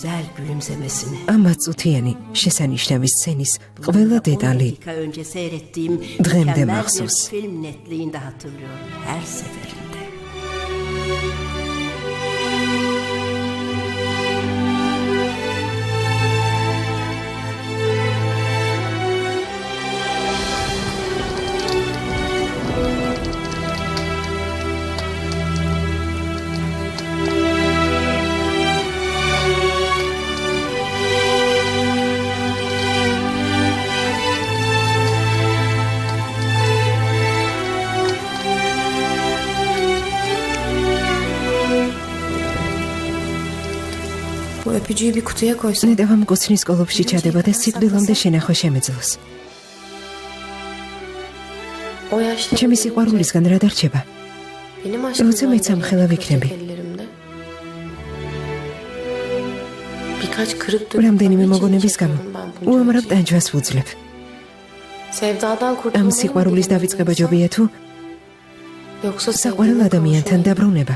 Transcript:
güzel gülümsemesini. Ama წუთიანი შესანიშნავი სცენის ყველა დეტალი dakika önce seyrettiğim Dremde mükemmel bir mahsus. film netliğinde hatırlıyorum her seferinde. Bu öpücüğü bir kutuya koysan. ნედავა მკოცნის კოლოფში ჩადება და სიკვდილამდე შენახვა შემეძლოს. O yaşta ჩემი სიყვარულისგან რა დარჩება? benim როცა მეც ამ ხელა ვიქნები. Birkaç kırık რამდენიმე მოგონების გამო უამრავ ტანჯვას ვუძლებ. Sevdadan ამ kurtulmanın სიყვარულის დავიწყება ჯობია თუ yoksa საყვარელ ადამიანთან დაბრუნება.